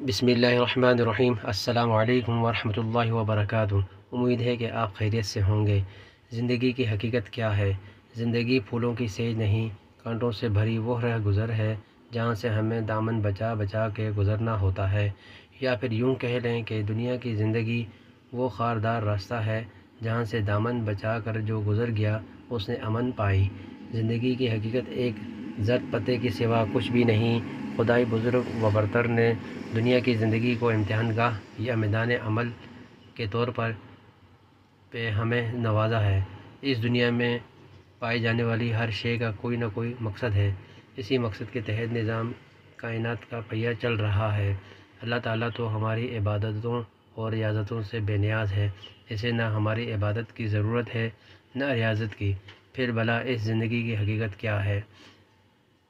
بسم اللہ الرحمن الرحیم۔ السلام علیکم ورحمۃ اللہ وبرکاتہ۔ امید ہے کہ آپ خیریت سے ہوں گے۔ زندگی کی حقیقت کیا ہے؟ زندگی پھولوں کی سیج نہیں، کانٹوں سے بھری وہ رہ گزر ہے جہاں سے ہمیں دامن بچا بچا کے گزرنا ہوتا ہے، یا پھر یوں کہہ لیں کہ دنیا کی زندگی وہ خاردار راستہ ہے جہاں سے دامن بچا کر جو گزر گیا اس نے امن پائی۔ زندگی کی حقیقت ایک زرد پتے کے سوا کچھ بھی نہیں۔ خدائے بزرگ و برتر نے دنیا کی زندگی کو امتحان گاہ یا میدان عمل کے طور پر ہمیں نوازا ہے۔ اس دنیا میں پائی جانے والی ہر شے کا کوئی نہ کوئی مقصد ہے۔ اسی مقصد کے تحت نظام کائنات کا پہیہ چل رہا ہے۔ اللہ تعالیٰ تو ہماری عبادتوں اور ریاضتوں سے بے نیاز ہے، اسے نہ ہماری عبادت کی ضرورت ہے نہ ریاضت کی۔ پھر بھلا اس زندگی کی حقیقت کیا ہے؟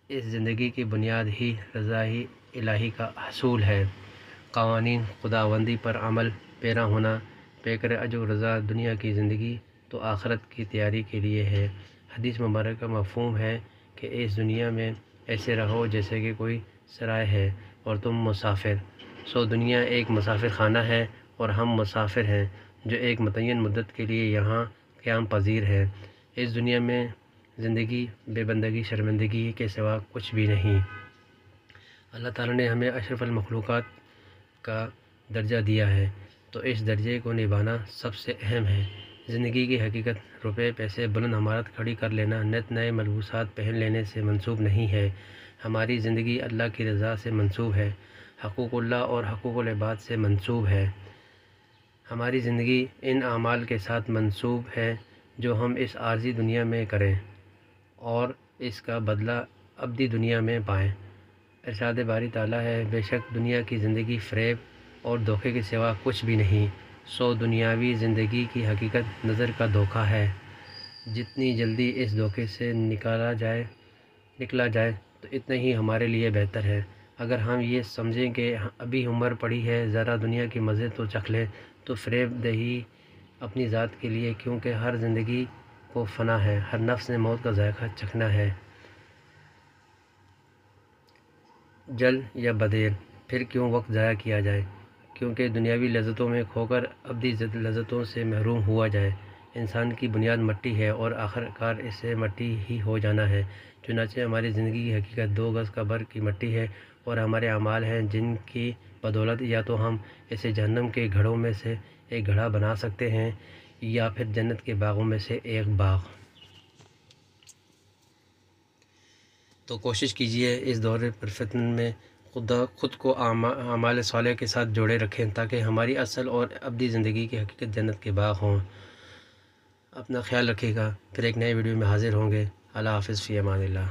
اس زندگی کی بنیاد ہی رضا الہی کا حصول ہے۔ قوانین خداوندی پر عمل پیرا ہونا، پیکر اجر رضا دنیا کی زندگی تو آخرت کی تیاری کے لیے ہے۔ حدیث مبارکہ کا مفہوم ہے کہ اس دنیا میں ایسے رہو جیسے کہ کوئی سرائے ہے اور تم مسافر۔ سو دنیا ایک مسافر خانہ ہے اور ہم مسافر ہیں جو ایک متعین مدت کے لیے یہاں قیام پذیر ہے۔ اس دنیا میں زندگی بے بندگی شرمندگی کے سوا کچھ بھی نہیں۔ اللہ تعالیٰ نے ہمیں اشرف المخلوقات کا درجہ دیا ہے تو اس درجے کو نبھانا سب سے اہم ہے۔ زندگی کی حقیقت روپے پیسے بلند عمارت کھڑی کر لینا نت نئے ملبوسات پہن لینے سے منسوب نہیں ہے۔ ہماری زندگی اللہ کی رضا سے منسوب ہے، حقوق اللہ اور حقوق العباد سے منسوب ہے۔ ہماری زندگی ان اعمال کے ساتھ منسوب ہے جو ہم اس عارضی دنیا میں کریں اور اس کا بدلہ ابدی دنیا میں پائیں۔ ارشاد باری تعالیٰ ہے، بے شک دنیا کی زندگی فریب اور دھوکے کے سوا کچھ بھی نہیں۔ سو دنیاوی زندگی کی حقیقت نظر کا دھوکہ ہے۔ جتنی جلدی اس دھوکے سے نکلا جائے تو اتنا ہی ہمارے لیے بہتر ہے۔ اگر ہم یہ سمجھیں کہ ابھی عمر پڑی ہے ذرا دنیا کی مزے تو چکھ لیں، تو فریب دہی اپنی ذات کے لیے، کیونکہ ہر زندگی کو فنا ہے، ہر نفس نے موت کا ذائقہ چکھنا ہے، جل یا بدیر۔ پھر کیوں وقت ضائع کیا جائے، کیونکہ دنیاوی لذتوں میں کھو کر ابدی لذتوں سے محروم ہوا جائے۔ انسان کی بنیاد مٹی ہے اور آخر کار اس سے مٹی ہی ہو جانا ہے۔ چنانچہ ہماری زندگی کی حقیقت 2 گز قبر کی مٹی ہے اور ہمارے اعمال ہیں جن کی بدولت یا تو ہم اسے جہنم کے گھڑوں میں سے ایک گھڑا بنا سکتے ہیں یا پھر جنت کے باغوں میں سے ایک باغ۔ تو کوشش کیجئے اس دور پرفتن میں خود کو اعمال صالح کے ساتھ جوڑے رکھیں تاکہ ہماری اصل اور ابدی زندگی کی حقیقت جنت کے باغ ہوں۔ اپنا خیال رکھیے گا، پھر ایک نئے ویڈیو میں حاضر ہوں گے۔ اللہ حافظ، فی امان اللہ۔